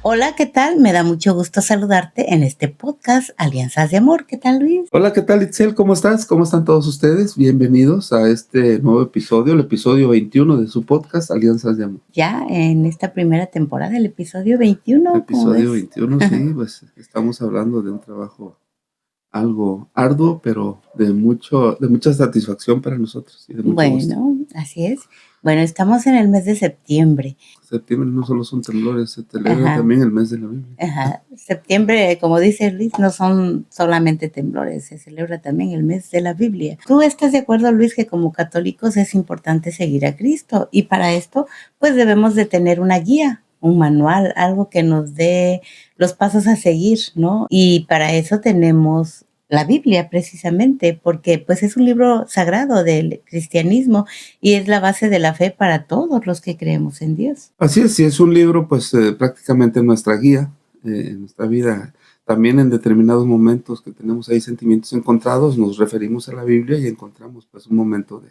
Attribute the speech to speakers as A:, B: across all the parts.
A: Hola, ¿qué tal? Me da mucho gusto saludarte en este podcast Alianzas de Amor. ¿Qué tal, Luis?
B: Hola, ¿qué tal, Itzel? ¿Cómo estás? ¿Cómo están todos ustedes? Bienvenidos a este nuevo episodio, el episodio 21 de su podcast Alianzas de Amor.
A: Ya en esta primera temporada, el episodio 21, ¿cómo
B: Episodio
A: ves?
B: 21, sí, pues estamos hablando de un trabajo algo arduo, pero de mucha satisfacción para nosotros y de mucho gusto.
A: Bueno, así es. Bueno, estamos en el mes de septiembre.
B: Septiembre no solo son temblores, se celebra
A: Ajá,
B: también el mes de la Biblia.
A: ajá. Septiembre, como dice Luis, no son solamente temblores, se celebra también el mes de la Biblia. ¿Tú estás de acuerdo, Luis, que como católicos es importante seguir a Cristo? Y para esto, pues debemos de tener una guía, un manual, algo que nos dé los pasos a seguir, ¿no? Y para eso tenemos la Biblia, precisamente, porque pues es un libro sagrado del cristianismo y es la base de la fe para todos los que creemos en Dios.
B: Así es, sí, es un libro, pues prácticamente nuestra guía en nuestra vida. También en determinados momentos que tenemos ahí sentimientos encontrados, nos referimos a la Biblia y encontramos pues un momento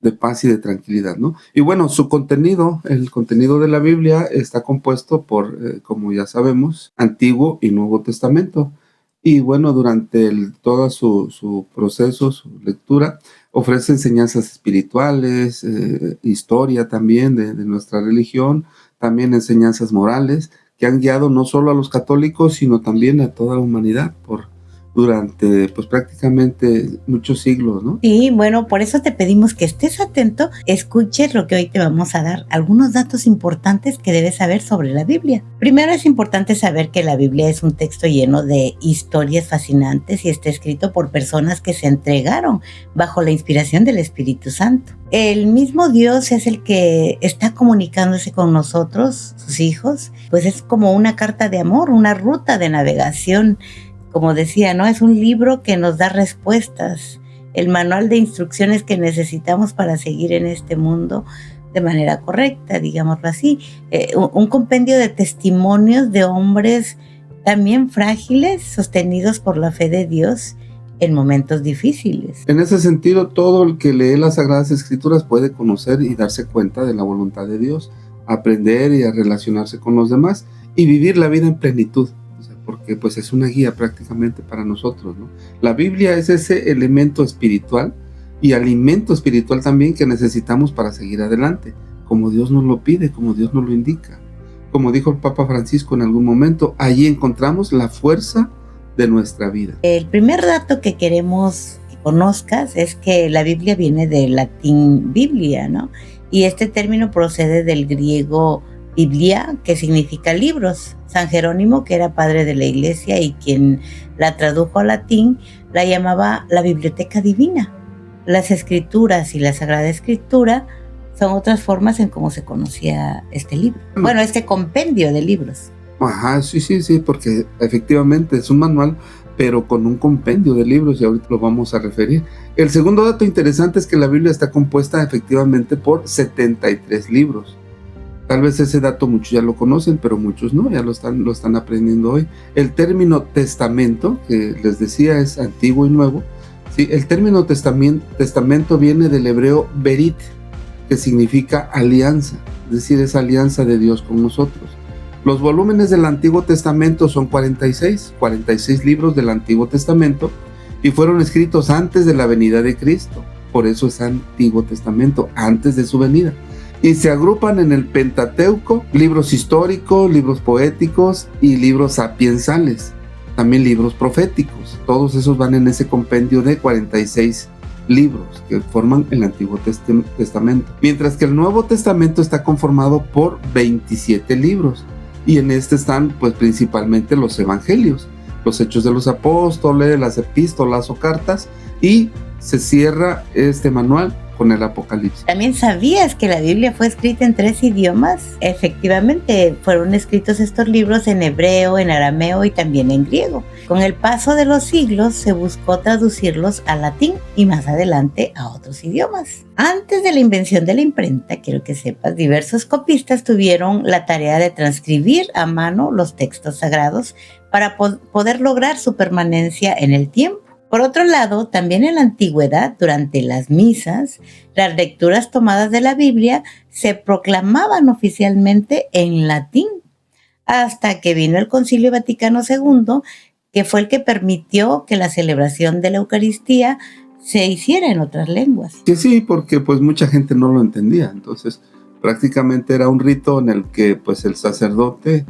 B: de paz y de tranquilidad, ¿no? Y bueno, su contenido, el contenido de la Biblia está compuesto por, como ya sabemos, Antiguo y Nuevo Testamento. Y bueno, durante todo su proceso, su lectura, ofrece enseñanzas espirituales, historia también de nuestra religión, también enseñanzas morales que han guiado no solo a los católicos, sino también a toda la humanidad durante pues prácticamente muchos siglos, ¿no?
A: Sí, bueno, por eso te pedimos que estés atento, escuches lo que hoy te vamos a dar, algunos datos importantes que debes saber sobre la Biblia. Primero es importante saber que la Biblia es un texto lleno de historias fascinantes y está escrito por personas que se entregaron bajo la inspiración del Espíritu Santo. El mismo Dios es el que está comunicándose con nosotros, sus hijos, pues es como una carta de amor, una ruta de navegación. Como decía, ¿no? Es un libro que nos da respuestas, el manual de instrucciones que necesitamos para seguir en este mundo de manera correcta, digámoslo así. Un compendio de testimonios de hombres también frágiles, sostenidos por la fe de Dios en momentos difíciles.
B: En ese sentido, todo el que lee las Sagradas Escrituras puede conocer y darse cuenta de la voluntad de Dios, aprender y a relacionarse con los demás y vivir la vida en plenitud. Porque pues es una guía prácticamente para nosotros, ¿no? La Biblia es ese elemento espiritual y alimento espiritual también que necesitamos para seguir adelante, como Dios nos lo pide, como Dios nos lo indica. Como dijo el Papa Francisco en algún momento, allí encontramos la fuerza de nuestra vida.
A: El primer dato que queremos que conozcas es que la Biblia viene del latín biblia, ¿no? Y este término procede del griego Biblia, que significa libros. San Jerónimo, que era padre de la iglesia y quien la tradujo al latín, la llamaba la Biblioteca Divina. Las escrituras y la Sagrada Escritura son otras formas en cómo se conocía este libro. Bueno, este compendio de libros.
B: Ajá, sí, porque efectivamente es un manual, pero con un compendio de libros y ahorita lo vamos a referir. El segundo dato interesante es que la Biblia está compuesta efectivamente por 73 libros. Tal vez ese dato muchos ya lo conocen, pero muchos no, ya lo están aprendiendo hoy. El término testamento, que les decía es antiguo y nuevo, ¿sí? El término testamento viene del hebreo berit, que significa alianza, es decir, es alianza de Dios con nosotros. Los volúmenes del Antiguo Testamento son 46 libros del Antiguo Testamento y fueron escritos antes de la venida de Cristo, por eso es Antiguo Testamento, antes de su venida. Y se agrupan en el Pentateuco, libros históricos, libros poéticos y libros sapiensales, también libros proféticos. Todos esos van en ese compendio de 46 libros que forman el Antiguo Testamento. Mientras que el Nuevo Testamento está conformado por 27 libros. Y en este están pues principalmente los evangelios, los hechos de los apóstoles, las epístolas o cartas, y se cierra este manual con el Apocalipsis.
A: ¿También sabías que la Biblia fue escrita en 3 idiomas? Efectivamente, fueron escritos estos libros en hebreo, en arameo y también en griego. Con el paso de los siglos se buscó traducirlos al latín y más adelante a otros idiomas. Antes de la invención de la imprenta, quiero que sepas, diversos copistas tuvieron la tarea de transcribir a mano los textos sagrados para poder lograr su permanencia en el tiempo. Por otro lado, también en la antigüedad, durante las misas, las lecturas tomadas de la Biblia se proclamaban oficialmente en latín. hasta que vino el Concilio Vaticano II, que fue el que permitió que la celebración de la Eucaristía se hiciera en otras lenguas.
B: Que sí, porque pues mucha gente no lo entendía, entonces prácticamente era un rito en el que pues el sacerdote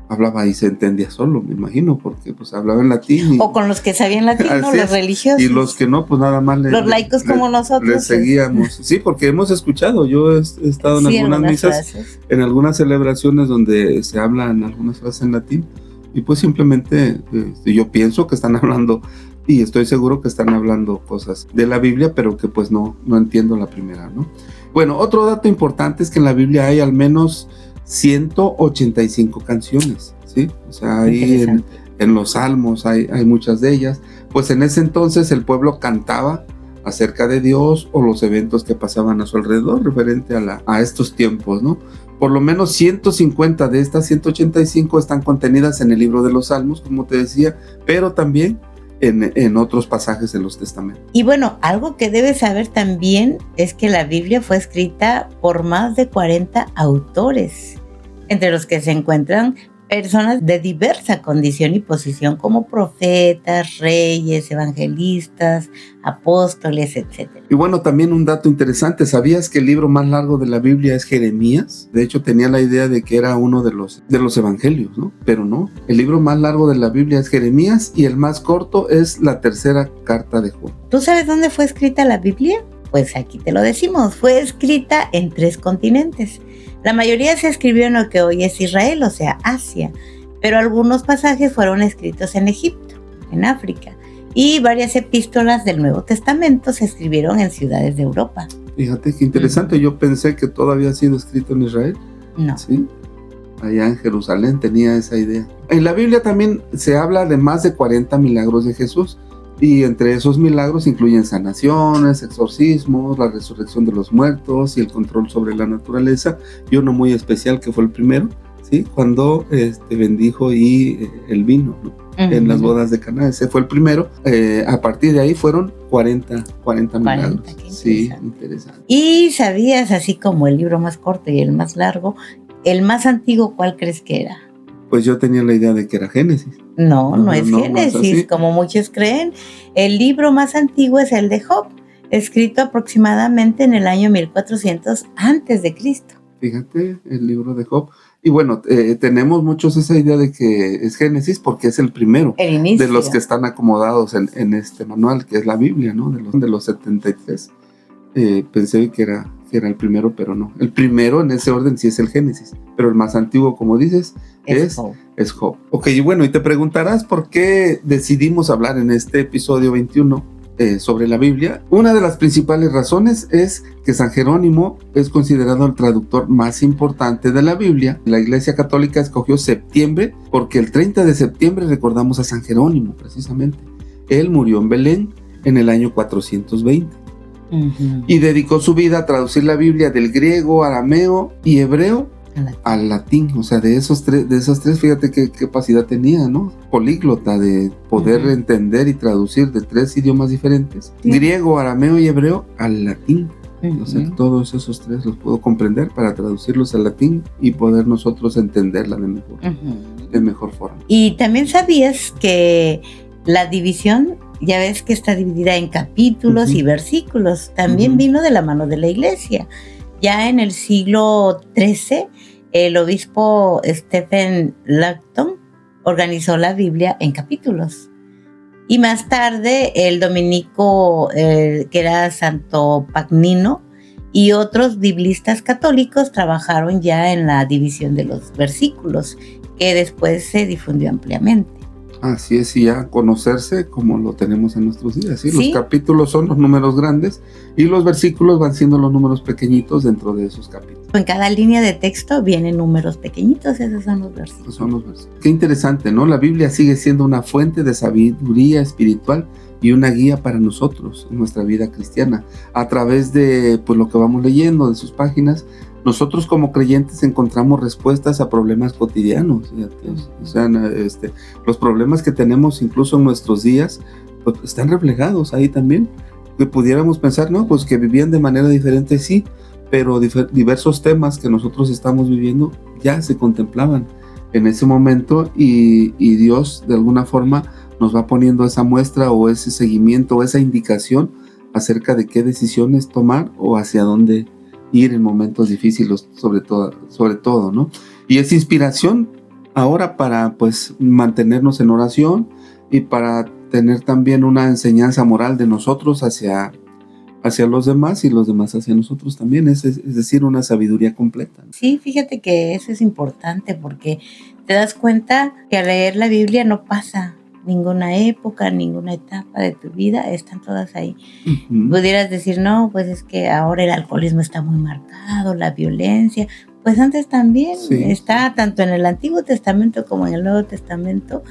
B: hablaba y se entendía solo, me imagino, porque pues hablaba en latín.
A: O con los que sabían latín, ¿no? Los religiosos.
B: Y los que no, pues nada más
A: los laicos como nosotros.
B: Les seguíamos. Sí, porque hemos escuchado, yo he estado en algunas misas, en algunas celebraciones donde se hablan algunas frases en latín, y pues simplemente yo pienso que están hablando, y estoy seguro que están hablando cosas de la Biblia, pero que pues no entiendo la primera, ¿no? Bueno, otro dato importante es que en la Biblia hay al menos 185 canciones, ¿sí? O sea, ahí en los salmos hay muchas de ellas. Pues en ese entonces el pueblo cantaba acerca de Dios o los eventos que pasaban a su alrededor referente a estos tiempos, ¿no? Por lo menos 150 de estas 185 están contenidas en el libro de los salmos, como te decía, pero también en otros pasajes de los testamentos.
A: Y bueno, algo que debes saber también es que la Biblia fue escrita por más de 40 autores, entre los que se encuentran personas de diversa condición y posición como profetas, reyes, evangelistas, apóstoles, etc.
B: Y bueno, también un dato interesante, ¿sabías que el libro más largo de la Biblia es Jeremías? De hecho, tenía la idea de que era uno de los evangelios, ¿no? Pero no, el libro más largo de la Biblia es Jeremías y el más corto es la tercera carta de Juan.
A: ¿Tú sabes dónde fue escrita la Biblia? Pues aquí te lo decimos, fue escrita en 3 continentes. La mayoría se escribió en lo que hoy es Israel, o sea, Asia, pero algunos pasajes fueron escritos en Egipto, en África, y varias epístolas del Nuevo Testamento se escribieron en ciudades de Europa.
B: Fíjate qué interesante, yo pensé que todo había sido escrito en Israel.
A: No.
B: Sí, allá en Jerusalén tenía esa idea. En la Biblia también se habla de más de 40 milagros de Jesús, y entre esos milagros incluyen sanaciones, exorcismos, la resurrección de los muertos y el control sobre la naturaleza, y uno muy especial que fue el primero, ¿sí? Cuando bendijo el vino, ¿no? En las bodas de Caná, ese fue el primero. A partir de ahí fueron 40 milagros. Sí, interesante.
A: ¿Y sabías, así como el libro más corto y el más largo, el más antiguo, cuál crees que era?
B: Pues yo tenía la idea de que era Génesis.
A: No es Génesis, como muchos creen. El libro más antiguo es el de Job, escrito aproximadamente en el año 1400 antes de Cristo.
B: Fíjate, el libro de Job. Y bueno, tenemos muchos esa idea de que es Génesis porque es el primero de los que están acomodados en este manual, que es la Biblia, ¿no? De los 73. Pensé que era el primero, pero no. El primero en ese orden sí es el Génesis, pero el más antiguo, como dices, es Job. Ok, y bueno, y te preguntarás por qué decidimos hablar en este episodio 21 sobre la Biblia. Una de las principales razones es que San Jerónimo es considerado el traductor más importante de la Biblia. La Iglesia Católica escogió septiembre porque el 30 de septiembre recordamos a San Jerónimo, precisamente. Él murió en Belén en el año 420. Y dedicó su vida a traducir la Biblia del griego, arameo y hebreo al latín. O sea, de esas tres, fíjate qué capacidad tenía, ¿no? Políglota, de poder entender y traducir de 3 idiomas diferentes, griego, arameo y hebreo al latín. O sea, todos esos 3 los puedo comprender para traducirlos al latín y poder nosotros entenderla de mejor forma.
A: Y también sabías que la división, ya ves que está dividida en capítulos y versículos, también vino de la mano de la Iglesia. Ya en el siglo XIII, el obispo Stephen Langton organizó la Biblia en capítulos. Y más tarde, el dominico, que era Santo Pagnino, y otros biblistas católicos trabajaron ya en la división de los versículos, que después se difundió ampliamente.
B: Así es, y ya conocerse como lo tenemos en nuestros días, ¿sí? Los capítulos son los números grandes y los versículos van siendo los números pequeñitos dentro de esos capítulos.
A: En cada línea de texto vienen números pequeñitos, esos son los versículos.
B: Qué interesante, ¿no? La Biblia sigue siendo una fuente de sabiduría espiritual y una guía para nosotros en nuestra vida cristiana. A través de pues, lo que vamos leyendo, de sus páginas, nosotros como creyentes encontramos respuestas a problemas cotidianos. O sea, los problemas que tenemos incluso en nuestros días pues, están reflejados ahí también. Que pudiéramos pensar, no, pues que vivían de manera diferente, sí, pero diversos temas que nosotros estamos viviendo ya se contemplaban en ese momento y Dios de alguna forma nos va poniendo esa muestra o ese seguimiento o esa indicación acerca de qué decisiones tomar o hacia dónde ir en momentos difíciles, sobre todo, ¿no? Y es inspiración ahora para pues mantenernos en oración y para tener también una enseñanza moral de nosotros hacia los demás y los demás hacia nosotros también, es decir, una sabiduría completa.
A: Sí, fíjate que eso es importante porque te das cuenta que al leer la Biblia no pasa ninguna época, ninguna etapa de tu vida, están todas ahí. Pudieras decir, no, pues es que ahora el alcoholismo está muy marcado, la violencia, pues antes también está, tanto en el Antiguo Testamento como en el Nuevo Testamento,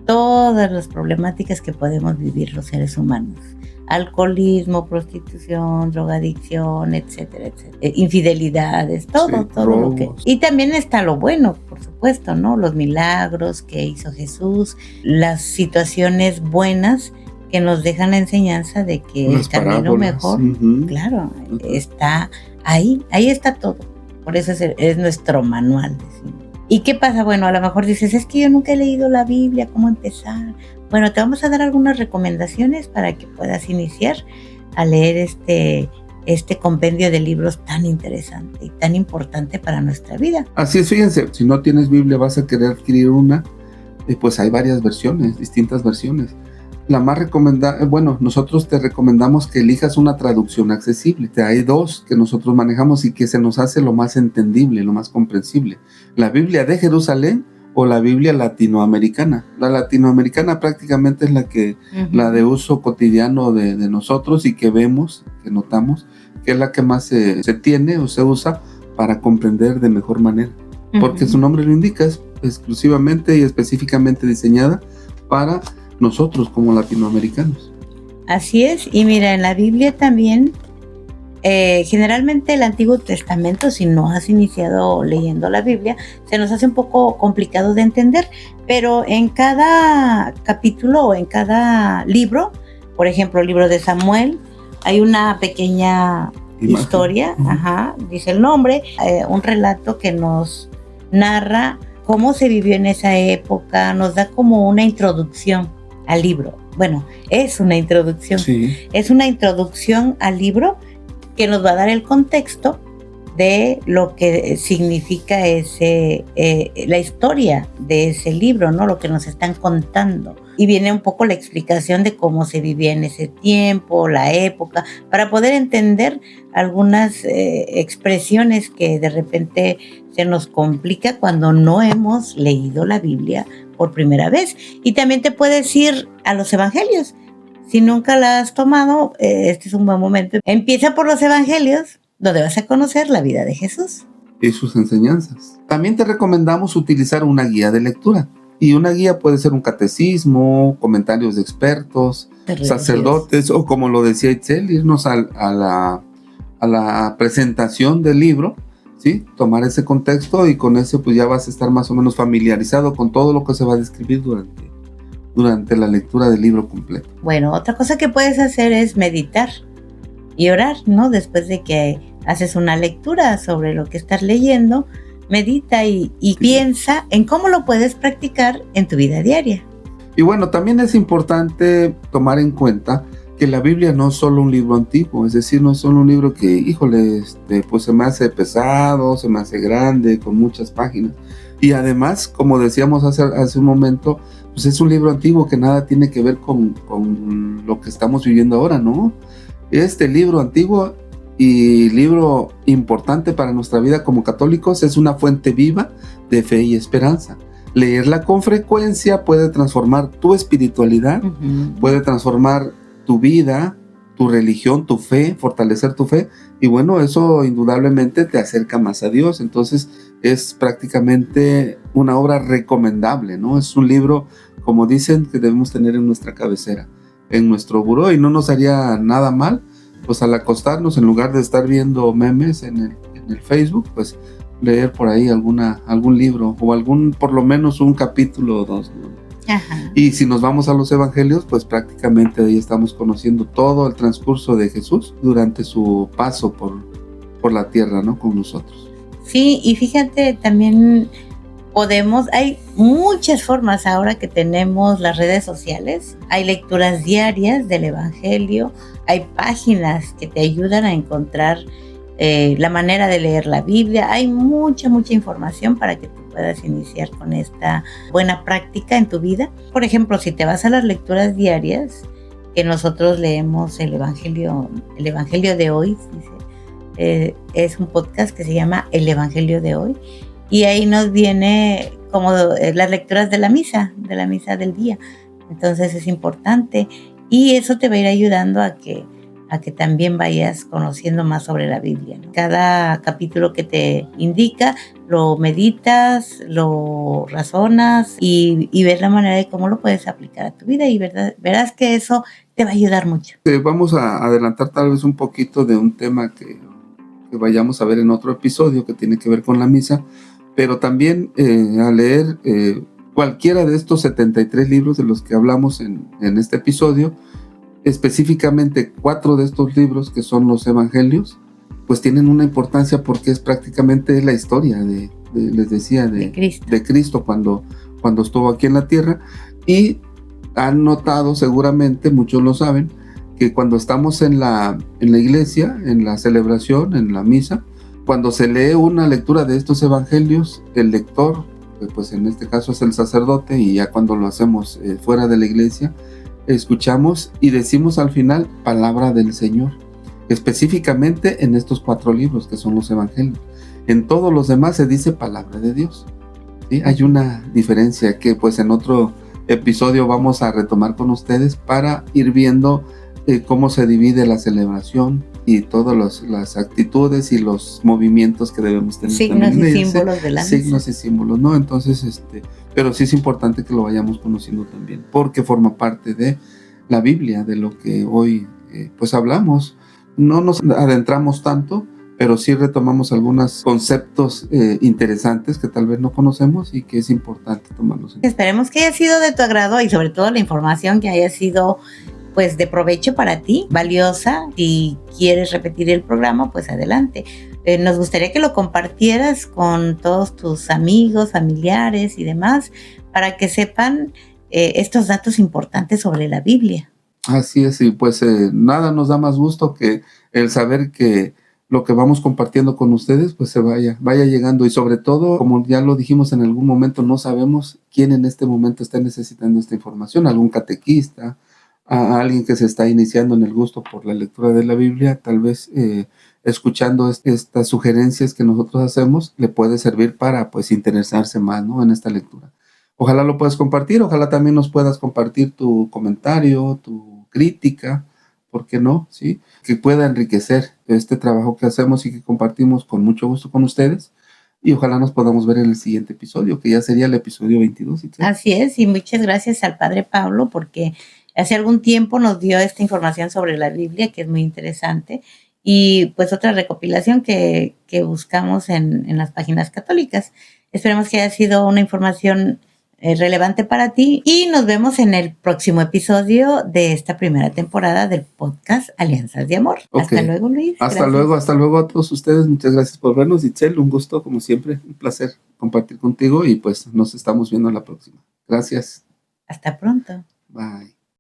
A: todas las problemáticas que podemos vivir los seres humanos. Alcoholismo, prostitución, drogadicción, etcétera, etcétera. Infidelidades, todo lo que... Y también está lo bueno, por supuesto, ¿no? Los milagros que hizo Jesús, las situaciones buenas que nos dejan la enseñanza de que el camino mejor, claro, está ahí está todo. Por eso es nuestro manual, decimos. ¿Y qué pasa? Bueno, a lo mejor dices, es que yo nunca he leído la Biblia, ¿cómo empezar? Bueno, te vamos a dar algunas recomendaciones para que puedas iniciar a leer este compendio de libros tan interesante y tan importante para nuestra vida.
B: Así es, fíjense, si no tienes Biblia vas a querer adquirir una, pues hay varias versiones, distintas versiones. La más recomendada, nosotros te recomendamos que elijas una traducción accesible. Hay dos que nosotros manejamos y que se nos hace lo más entendible, lo más comprensible. La Biblia de Jerusalén o la Biblia latinoamericana. La latinoamericana prácticamente es la de uso cotidiano de nosotros y que vemos, que notamos, que es la que más se tiene o se usa para comprender de mejor manera. Porque su nombre lo indica, es exclusivamente y específicamente diseñada para nosotros como latinoamericanos.
A: Así es, y mira, en la Biblia también, generalmente el Antiguo Testamento, si no has iniciado leyendo la Biblia, se nos hace un poco complicado de entender, pero en cada capítulo o en cada libro, por ejemplo, el libro de Samuel, hay una pequeña historia, dice el nombre, un relato que nos narra cómo se vivió en esa época, nos da como una introducción al libro. Bueno, es una introducción. Sí. Es una introducción al libro que nos va a dar el contexto de lo que significa la historia de ese libro, ¿no? Lo que nos están contando. Y viene un poco la explicación de cómo se vivía en ese tiempo, la época, para poder entender algunas expresiones que de repente se nos complica cuando no hemos leído la Biblia por primera vez. Y también te puedes ir a los evangelios. Si nunca la has tomado, este es un buen momento. Empieza por los evangelios, donde vas a conocer la vida de Jesús
B: y sus enseñanzas. También te recomendamos utilizar una guía de lectura. Y una guía puede ser un catecismo, comentarios de expertos, sacerdotes, o como lo decía Itzel, irnos a la presentación del libro, ¿sí? Tomar ese contexto y con eso pues ya vas a estar más o menos familiarizado con todo lo que se va a describir durante la lectura del libro completo.
A: Bueno, otra cosa que puedes hacer es meditar y orar, ¿no? Después de que haces una lectura sobre lo que estás leyendo, medita y piensa en cómo lo puedes practicar en tu vida diaria.
B: Y bueno, también es importante tomar en cuenta que la Biblia no es solo un libro antiguo, es decir, no es solo un libro que, híjole, pues se me hace pesado, se me hace grande, con muchas páginas. Y además, como decíamos hace un momento, pues es un libro antiguo que nada tiene que ver con lo que estamos viviendo ahora, ¿no? Este libro antiguo y libro importante para nuestra vida como católicos es una fuente viva de fe y esperanza. Leerla con frecuencia puede transformar tu espiritualidad, puede transformar tu vida, tu religión, tu fe, fortalecer tu fe, y bueno, eso indudablemente te acerca más a Dios. Entonces es prácticamente una obra recomendable, ¿no? Es un libro, como dicen, que debemos tener en nuestra cabecera, en nuestro buró, y no nos haría nada mal, pues al acostarnos, en lugar de estar viendo memes en el Facebook, pues leer por ahí algún libro o por lo menos un capítulo o dos, ¿no? Ajá. Y si nos vamos a los evangelios, pues prácticamente ahí estamos conociendo todo el transcurso de Jesús durante su paso por la tierra, ¿no? Con nosotros.
A: Sí, y fíjate también hay muchas formas ahora que tenemos las redes sociales, hay lecturas diarias del Evangelio, hay páginas que te ayudan a encontrar la manera de leer la Biblia, hay mucha información para que tú puedas iniciar con esta buena práctica en tu vida. Por ejemplo, si te vas a las lecturas diarias, que nosotros leemos el Evangelio de hoy, es un podcast que se llama El Evangelio de hoy, y ahí nos viene como las lecturas de la misa del día. Entonces es importante y eso te va a ir ayudando a que también vayas conociendo más sobre la Biblia, ¿no? Cada capítulo que te indica, lo meditas, lo razonas y ves la manera de cómo lo puedes aplicar a tu vida y verás que eso te va a ayudar mucho.
B: Vamos a adelantar tal vez un poquito de un tema que vayamos a ver en otro episodio que tiene que ver con la misa, pero también a leer cualquiera de estos 73 libros de los que hablamos en este episodio, específicamente 4 de estos libros que son los evangelios, pues tienen una importancia porque es prácticamente la historia de Cristo cuando estuvo aquí en la tierra. Y han notado, seguramente muchos lo saben, que cuando estamos en la iglesia, en la celebración, en la misa, cuando se lee una lectura de estos evangelios, el lector, pues en este caso es el sacerdote, y ya cuando lo hacemos fuera de la iglesia, escuchamos y decimos al final palabra del Señor, específicamente en estos 4 libros que son los evangelios. En todos los demás se dice palabra de Dios, ¿sí? Hay una diferencia que pues en otro episodio vamos a retomar con ustedes para ir viendo cómo se divide la celebración y todas las actitudes y los movimientos que debemos tener.
A: Signos y símbolos de la misa.
B: Signos y símbolos, ¿no? Entonces, pero sí es importante que lo vayamos conociendo también, porque forma parte de la Biblia, de lo que hoy pues hablamos. No nos adentramos tanto, pero sí retomamos algunos conceptos interesantes que tal vez no conocemos y que es importante tomarlos.
A: Esperemos que haya sido de tu agrado y sobre todo la información que haya sido pues de provecho para ti, valiosa. Si quieres repetir el programa, pues adelante. Nos gustaría que lo compartieras con todos tus amigos, familiares y demás, para que sepan estos datos importantes sobre la Biblia.
B: Así es, y pues nada nos da más gusto que el saber que lo que vamos compartiendo con ustedes pues se vaya llegando, y sobre todo, como ya lo dijimos en algún momento, no sabemos quién en este momento está necesitando esta información, algún catequista, a alguien que se está iniciando en el gusto por la lectura de la Biblia, tal vez escuchando estas sugerencias que nosotros hacemos, le puede servir para pues interesarse más, ¿no?, en esta lectura. Ojalá lo puedas compartir, ojalá también nos puedas compartir tu comentario, tu crítica, ¿por qué no? ¿Sí? Que pueda enriquecer este trabajo que hacemos y que compartimos con mucho gusto con ustedes. Y ojalá nos podamos ver en el siguiente episodio, que ya sería el episodio 22. ¿Sí?
A: Así es, y muchas gracias al Padre Pablo, porque hace algún tiempo nos dio esta información sobre la Biblia, que es muy interesante, y pues otra recopilación que buscamos en las páginas católicas. Esperemos que haya sido una información relevante para ti, y nos vemos en el próximo episodio de esta primera temporada del podcast Alianzas de Amor.
B: Okay.
A: Hasta luego, Luis.
B: Hasta luego a todos ustedes. Muchas gracias por vernos. Itzel, un gusto como siempre, un placer compartir contigo, y pues nos estamos viendo la próxima. Gracias.
A: Hasta pronto.
B: Bye.